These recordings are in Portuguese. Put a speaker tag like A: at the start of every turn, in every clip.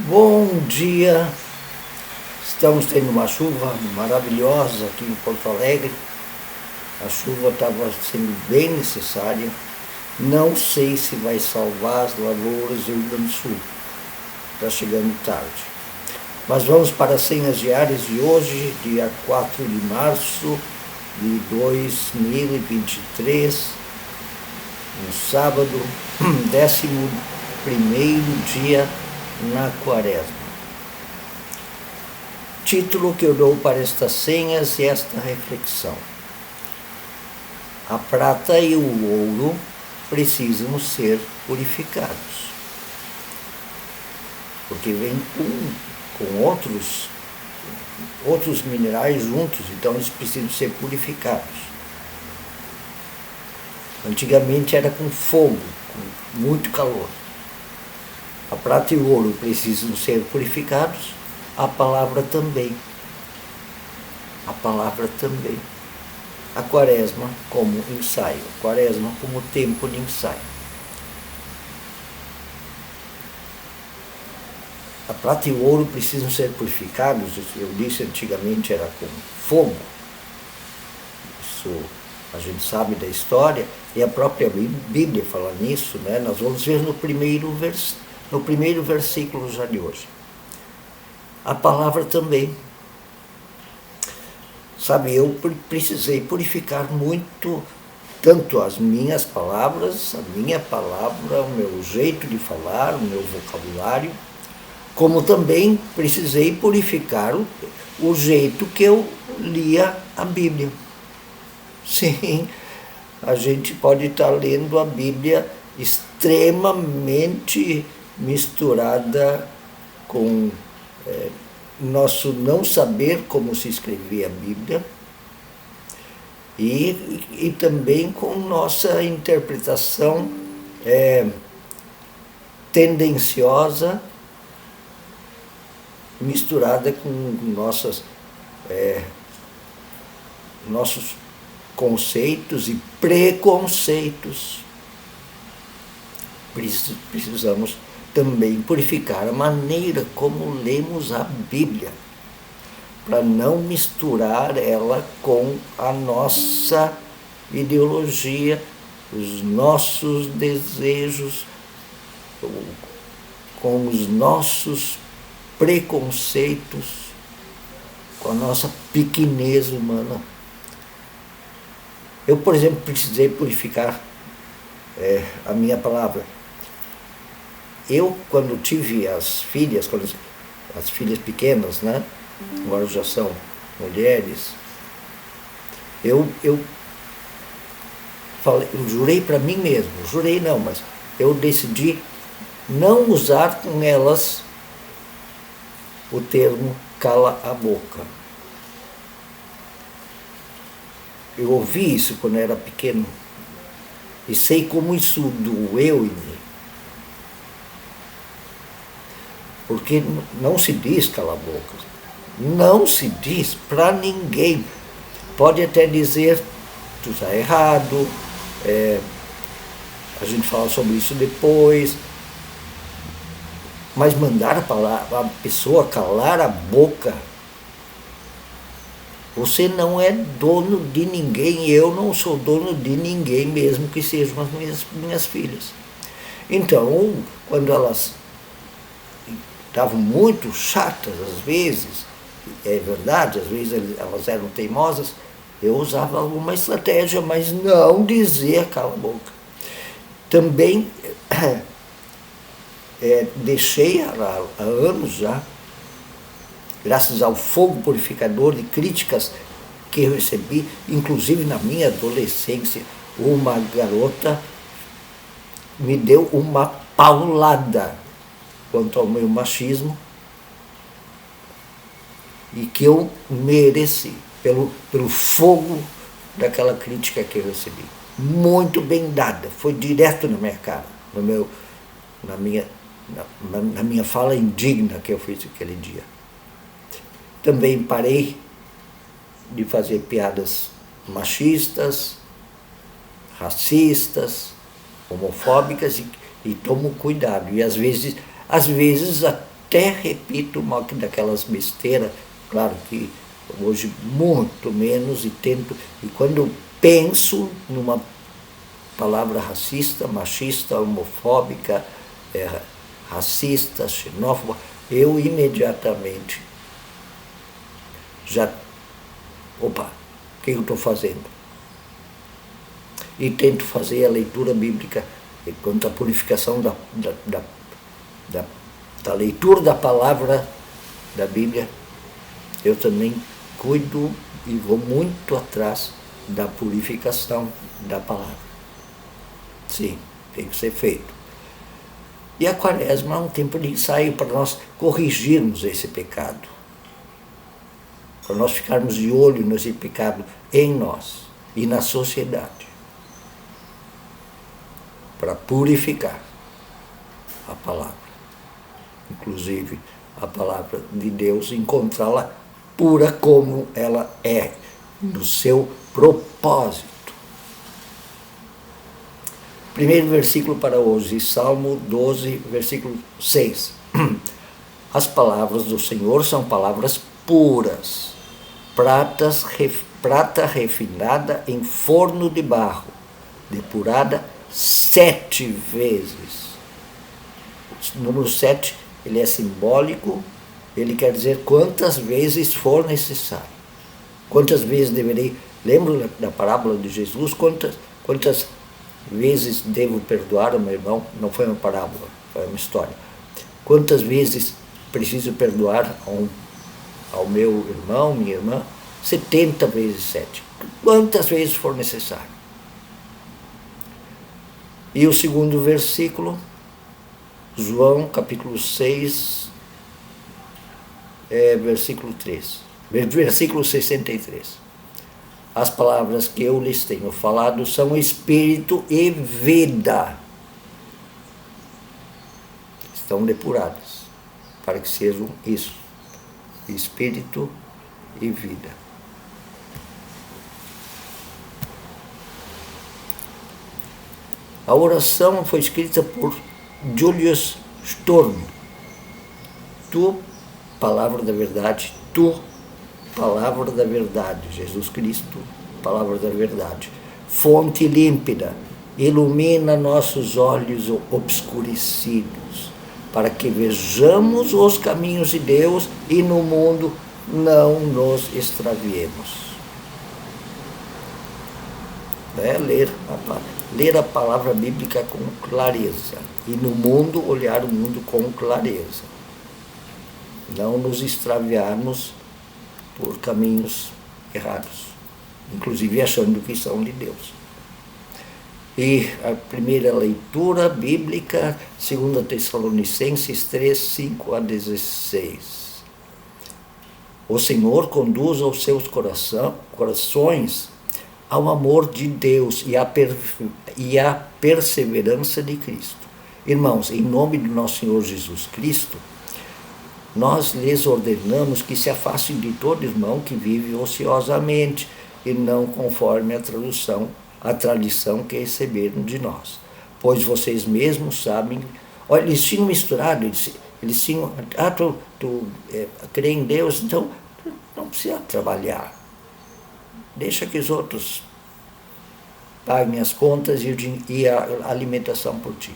A: Bom dia, estamos tendo uma chuva maravilhosa aqui em Porto Alegre. A chuva estava sendo bem necessária. Não sei se vai salvar as lavouras do Rio Grande do Sul. Está chegando tarde. Mas vamos para as senhas diárias de hoje, dia 4 de março de 2023, no sábado, 11º dia na quaresma. Título que eu dou para estas senhas e esta reflexão: a prata e o ouro precisam ser purificados, porque vem com outros minerais juntos, então eles precisam ser purificados. Antigamente era com fogo, com muito calor. A prata e o ouro precisam ser purificados, a palavra também. A palavra também. A quaresma como ensaio, a quaresma como tempo de ensaio. A prata e o ouro precisam ser purificados, eu disse antigamente era com fogo. Isso a gente sabe da história, e a própria Bíblia fala nisso, né? Nós vamos ver no primeiro versículo já de hoje. A palavra também. Sabe, eu precisei purificar muito, tanto as minhas palavras, a minha palavra, o meu jeito de falar, o meu vocabulário, como também precisei purificar o jeito que eu lia a Bíblia. Sim, a gente pode estar lendo a Bíblia extremamente misturada com nosso não saber como se escrevia a Bíblia e também com nossa interpretação tendenciosa, misturada com nossos conceitos e preconceitos. Precisamos também purificar a maneira como lemos a Bíblia, para não misturar ela com a nossa ideologia, os nossos desejos, com os nossos preconceitos, com a nossa pequenez humana. Eu, por exemplo, precisei purificar a minha palavra. Eu, quando tive as filhas pequenas, né? Agora já são mulheres, eu jurei para mim mesmo, mas eu decidi não usar com elas o termo cala a boca. Eu ouvi isso quando eu era pequeno e sei como isso doeu em mim. Porque não se diz cala a boca. Não se diz para ninguém. Pode até dizer tu está errado, a gente fala sobre isso depois, mas mandar a pessoa calar a boca, você não é dono de ninguém, eu não sou dono de ninguém, mesmo que sejam as minhas filhas. Então, quando elas estavam muito chatas, às vezes, é verdade, às vezes elas eram teimosas, eu usava alguma estratégia, mas não dizia cala a boca. Também deixei há anos já, graças ao fogo purificador de críticas que eu recebi, inclusive na minha adolescência, uma garota me deu uma paulada quanto ao meu machismo e que eu mereci pelo fogo daquela crítica que eu recebi. Muito bem dada, foi direto na minha cara, na minha fala indigna que eu fiz aquele dia. Também parei de fazer piadas machistas, racistas, homofóbicas e tomo cuidado. E às vezes até repito uma daquelas besteiras, claro que hoje muito menos, e quando eu penso numa palavra racista, machista, homofóbica, racista, xenófoba, eu imediatamente já, opa, o que eu estou fazendo? E tento fazer a leitura bíblica quanto à purificação da leitura da palavra da Bíblia. Eu também cuido e vou muito atrás da purificação da palavra. Sim, tem que ser feito. E a Quaresma é um tempo de ensaio para nós corrigirmos esse pecado, para nós ficarmos de olho nesse pecado em nós e na sociedade, para purificar a palavra, inclusive a palavra de Deus, encontrá-la pura como ela é, no seu propósito. Primeiro versículo para hoje, Salmo 12, versículo 6. As palavras do Senhor são palavras puras, prata refinada em forno de barro, depurada 7 vezes. O número 7, ele é simbólico, ele quer dizer quantas vezes for necessário. Quantas vezes deverei... Lembro da parábola de Jesus? Quantas vezes devo perdoar o meu irmão? Não foi uma parábola, foi uma história. Quantas vezes preciso perdoar ao meu irmão, minha irmã? 70 vezes 7. Quantas vezes for necessário. E o segundo versículo, João capítulo 6, versículo 3, versículo 63. As palavras que eu lhes tenho falado são espírito e vida. Estão depuradas, para que sejam isso, espírito e vida. A oração foi escrita por Julius Storm. Tu, palavra da verdade, tu, palavra da verdade, Jesus Cristo, palavra da verdade, fonte límpida, ilumina nossos olhos obscurecidos, para que vejamos os caminhos de Deus e no mundo não nos extraviemos. Ler a palavra bíblica com clareza, e no mundo olhar o mundo com clareza. Não nos extraviarmos por caminhos errados, inclusive achando que são de Deus. E a primeira leitura bíblica, 2 Tessalonicenses 3, 5 a 16. O Senhor conduz os seus corações ao amor de Deus e à perseverança de Cristo. Irmãos, em nome do nosso Senhor Jesus Cristo, nós lhes ordenamos que se afastem de todo irmão que vive ociosamente e não conforme a tradição que receberam de nós. Pois vocês mesmos sabem, olha, eles tinham misturado, eles tinham, tu crê em Deus, então tu não precisa trabalhar. Deixa que os outros paguem as contas e a alimentação por ti.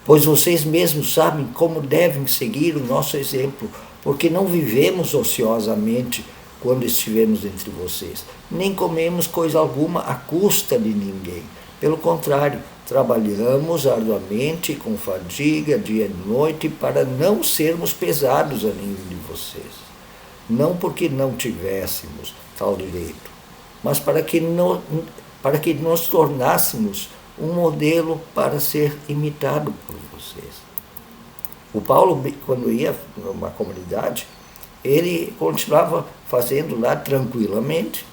A: Pois vocês mesmos sabem como devem seguir o nosso exemplo, porque não vivemos ociosamente quando estivemos entre vocês, nem comemos coisa alguma à custa de ninguém. Pelo contrário, trabalhamos arduamente, com fadiga, dia e noite, para não sermos pesados a nenhum de vocês. Não porque não tivéssemos tal direito, mas para que nos tornássemos um modelo para ser imitado por vocês. O Paulo, quando ia numa comunidade, ele continuava fazendo lá tranquilamente,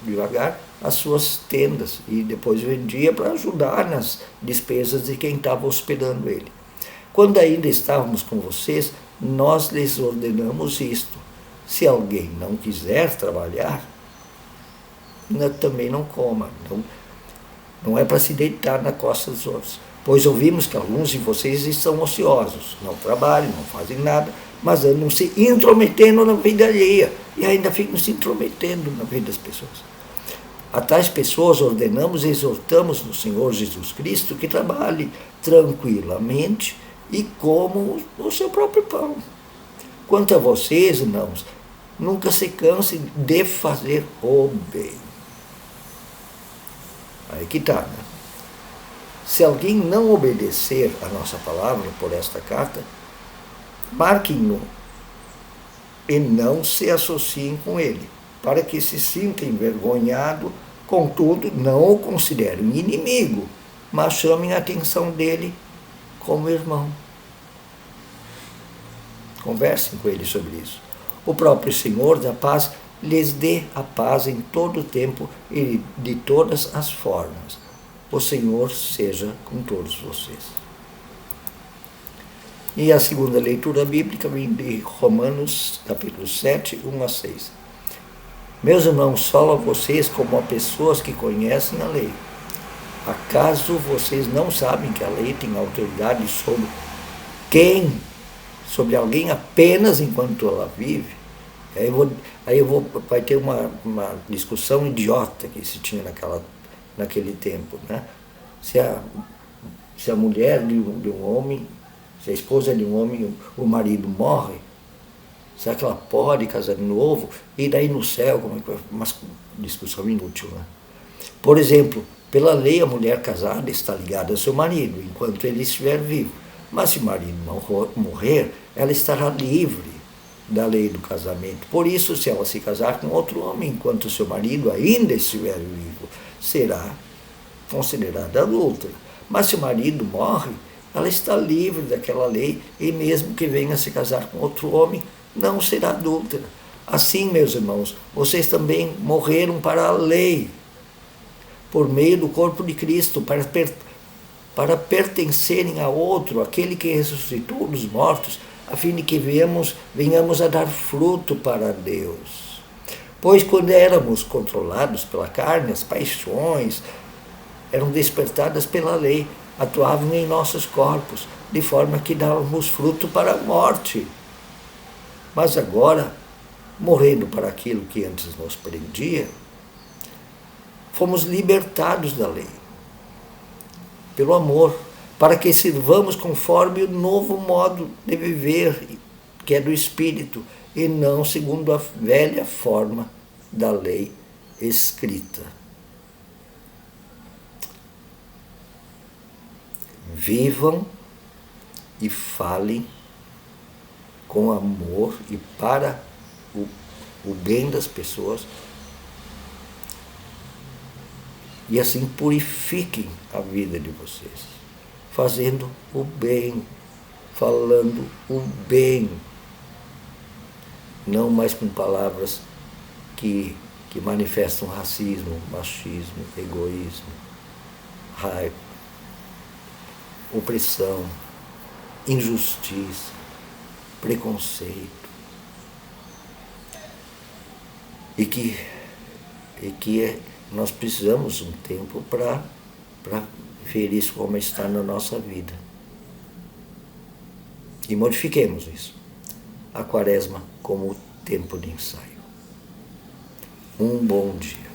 A: devagar, as suas tendas, e depois vendia para ajudar nas despesas de quem estava hospedando ele. Quando ainda estávamos com vocês, nós lhes ordenamos isto: se alguém não quiser trabalhar, também não coma. Não é para se deitar na costa dos outros. Pois ouvimos que alguns de vocês estão ociosos, não trabalham, não fazem nada, mas andam se intrometendo na vida alheia e ainda ficam se intrometendo na vida das pessoas. A tais pessoas ordenamos e exortamos no Senhor Jesus Cristo que trabalhe tranquilamente e comam o seu próprio pão. Quanto a vocês, irmãos, nunca se cansem de fazer o bem. Aí que está, né? Se alguém não obedecer a nossa palavra por esta carta, marquem-no e não se associem com ele, para que se sinta envergonhado, contudo, não o considerem inimigo, mas chamem a atenção dele como irmão. Conversem com ele sobre isso. O próprio Senhor da paz lhes dê a paz em todo o tempo e de todas as formas. O Senhor seja com todos vocês. E a segunda leitura bíblica vem de Romanos, capítulo 7, 1 a 6. Meus irmãos, falo a vocês como a pessoas que conhecem a lei. Acaso vocês não sabem que a lei tem autoridade sobre quem? Sobre alguém apenas enquanto ela vive? Vai ter uma discussão idiota que se tinha naquele tempo, né? Se a mulher de um homem, se a esposa de um homem, o marido morre, será que ela pode casar de novo? E daí no céu, como é que vai? Uma discussão inútil, né? Por exemplo, pela lei a mulher casada está ligada ao seu marido enquanto ele estiver vivo. Mas se o marido morrer, ela estará livre da lei do casamento. Por isso, se ela se casar com outro homem enquanto seu marido ainda estiver vivo, será considerada adúltera. Mas se o marido morre, ela está livre daquela lei e mesmo que venha se casar com outro homem, não será adúltera. Assim, meus irmãos, vocês também morreram para a lei, por meio do corpo de Cristo, para pertencerem a outro, aquele que ressuscitou dos mortos, a fim de que venhamos a dar fruto para Deus. Pois quando éramos controlados pela carne, as paixões eram despertadas pela lei, atuavam em nossos corpos, de forma que dávamos fruto para a morte. Mas agora, morrendo para aquilo que antes nos prendia, fomos libertados da lei, pelo amor, para que sirvamos conforme o novo modo de viver, que é do Espírito, e não segundo a velha forma da lei escrita. Vivam e falem com amor e para o bem das pessoas, e assim purifiquem a vida de vocês, fazendo o bem, falando o bem, não mais com palavras que manifestam racismo, machismo, egoísmo, raiva, opressão, injustiça, preconceito, e que nós precisamos um tempo para ver isso como está na nossa vida. E modifiquemos isso. A quaresma como tempo de ensaio. Um bom dia.